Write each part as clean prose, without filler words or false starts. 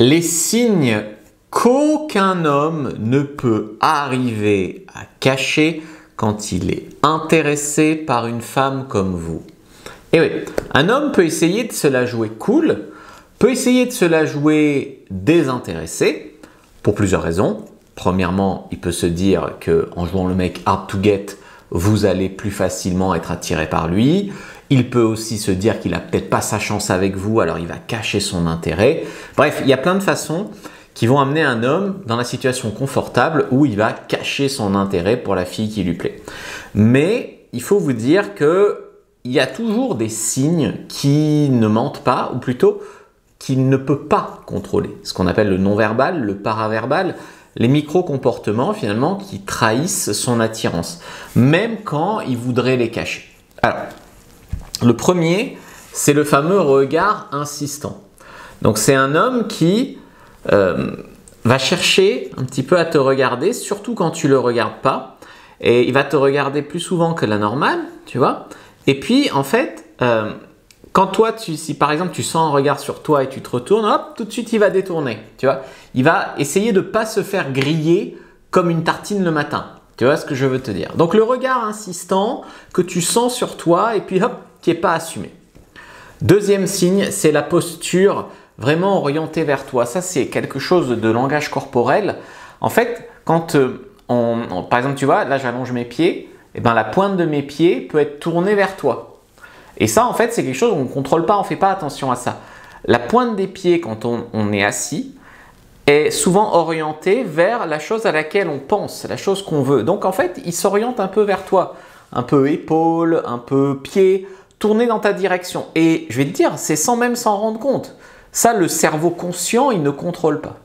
Les signes qu'aucun homme ne peut arriver à cacher quand il est intéressé par une femme comme vous. Et oui, un homme peut essayer de se la jouer cool, peut essayer de se la jouer désintéressé, pour plusieurs raisons. Premièrement, il peut se dire qu'en jouant le mec hard to get, vous allez plus facilement être attiré par lui. Il peut aussi se dire qu'il n'a peut-être pas sa chance avec vous, alors il va cacher son intérêt. Bref, il y a plein de façons qui vont amener un homme dans la situation confortable où il va cacher son intérêt pour la fille qui lui plaît. Mais il faut vous dire qu'il y a toujours des signes qui ne mentent pas, ou plutôt qu'il ne peut pas contrôler. Ce qu'on appelle le non-verbal, le paraverbal, les micro-comportements finalement qui trahissent son attirance, même quand il voudrait les cacher. Alors, le premier, c'est le fameux regard insistant. Donc c'est un homme qui va chercher un petit peu à te regarder, surtout quand tu ne le regardes pas, et il va te regarder plus souvent que la normale, tu vois. Et puis en fait, quand toi, si par exemple tu sens un regard sur toi et tu te retournes, hop, tout de suite il va détourner, tu vois. Il va essayer de ne pas se faire griller comme une tartine le matin. Tu vois ce que je veux te dire? Donc le regard insistant que tu sens sur toi et puis hop, qui n'est pas assumé. Deuxième signe, c'est la posture vraiment orientée vers toi. Ça, c'est quelque chose de langage corporel. En fait, quand par exemple, tu vois, là j'allonge mes pieds, et ben, la pointe de mes pieds peut être tournée vers toi. Et ça, en fait, c'est quelque chose qu'on ne contrôle pas, on ne fait pas attention à ça. La pointe des pieds, quand on est assis, est souvent orientée vers la chose à laquelle on pense, la chose qu'on veut. Donc, en fait, il s'oriente un peu vers toi. Un peu épaule, un peu pied, tourné dans ta direction. Et je vais te dire, c'est sans même s'en rendre compte. Ça, le cerveau conscient, il ne contrôle pas.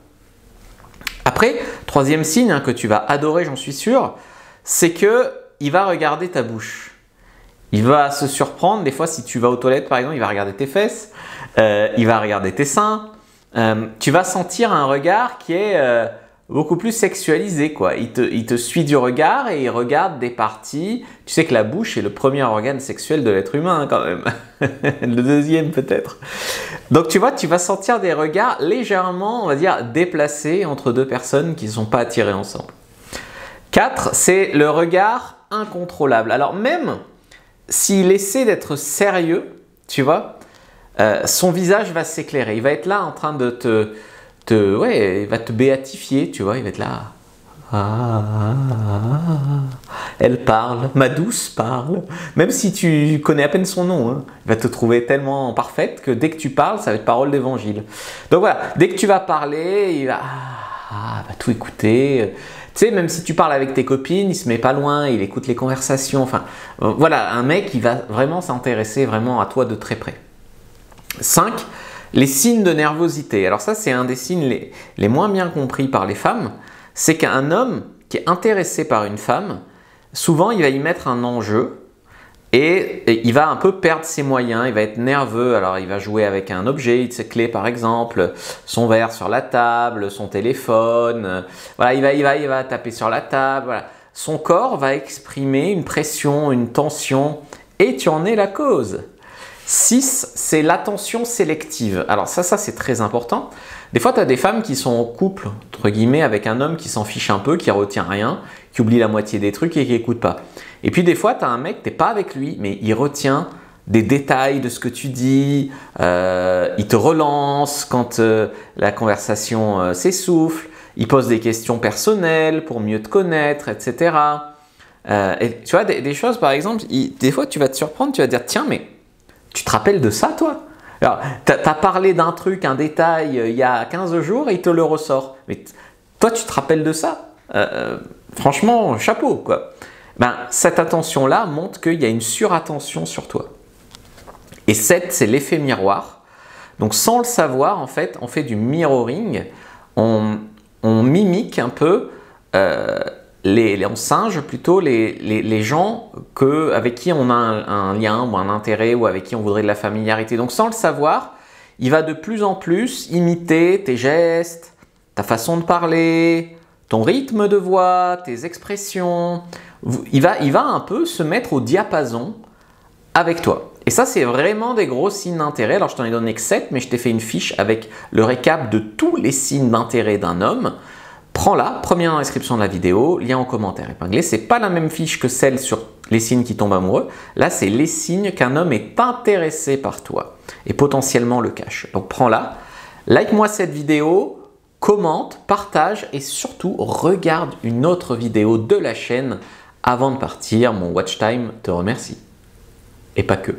Après, troisième signe que tu vas adorer, j'en suis sûr, c'est qu'il va regarder ta bouche. Il va se surprendre, des fois si tu vas aux toilettes par exemple, il va regarder tes fesses, il va regarder tes seins. Tu vas sentir un regard qui est beaucoup plus sexualisé, quoi. Il te suit du regard et il regarde des parties. Tu sais que la bouche est le premier organe sexuel de l'être humain, hein, quand même. Le deuxième peut-être. Donc tu vois, tu vas sentir des regards légèrement, on va dire, déplacés entre deux personnes qui ne sont pas attirées ensemble. 4, c'est le regard incontrôlable. Alors même s'il essaie d'être sérieux, tu vois, son visage va s'éclairer. Il va être là en train de il va te béatifier, tu vois, il va être là. Elle parle, ma douce parle. Même si tu connais à peine son nom, hein, il va te trouver tellement parfaite que dès que tu parles, ça va être parole d'évangile. Donc voilà, dès que tu vas parler, il va tout écouter. Tu sais, même si tu parles avec tes copines, il se met pas loin, il écoute les conversations. Enfin, voilà, un mec qui va vraiment s'intéresser vraiment à toi de très près. 5. Les signes de nervosité. Alors ça, c'est un des signes les moins bien compris par les femmes. C'est qu'un homme qui est intéressé par une femme, souvent, il va y mettre un enjeu et il va un peu perdre ses moyens. Il va être nerveux. Alors, il va jouer avec un objet, ses clés par exemple, son verre sur la table, son téléphone. Voilà, il va taper sur la table. Voilà. Son corps va exprimer une pression, une tension et tu en es la cause. 6, c'est l'attention sélective. Alors ça c'est très important. Des fois, tu as des femmes qui sont en couple, entre guillemets, avec un homme qui s'en fiche un peu, qui retient rien, qui oublie la moitié des trucs et qui n'écoute pas. Et puis des fois, tu as un mec, tu n'es pas avec lui, mais il retient des détails de ce que tu dis, il te relance quand la conversation s'essouffle, il pose des questions personnelles pour mieux te connaître, etc. Et tu vois, des choses, par exemple, des fois, tu vas te surprendre, tu vas te dire, tiens, mais tu te rappelles de ça, toi? Alors, tu as parlé d'un truc, un détail, il y a 15 jours et il te le ressort. Mais toi, tu te rappelles de ça? Franchement, chapeau, quoi. Ben, cette attention-là montre qu'il y a une surattention sur toi. Et 7, c'est l'effet miroir. Donc, sans le savoir, en fait, on fait du mirroring. On mimique un peu on singe plutôt les gens avec qui on a un lien ou un intérêt ou avec qui on voudrait de la familiarité. Donc sans le savoir, il va de plus en plus imiter tes gestes, ta façon de parler, ton rythme de voix, tes expressions. Il va un peu se mettre au diapason avec toi. Et ça, c'est vraiment des gros signes d'intérêt. Alors, je t'en ai donné que 7, mais je t'ai fait une fiche avec le récap de tous les signes d'intérêt d'un homme. Prends-la, première dans la description de la vidéo, lien en commentaire épinglé. C'est pas la même fiche que celle sur les signes qui tombent amoureux. Là, c'est les signes qu'un homme est intéressé par toi et potentiellement le cache. Donc, prends-la, like-moi cette vidéo, commente, partage et surtout regarde une autre vidéo de la chaîne avant de partir. Mon watch time te remercie. Et pas que.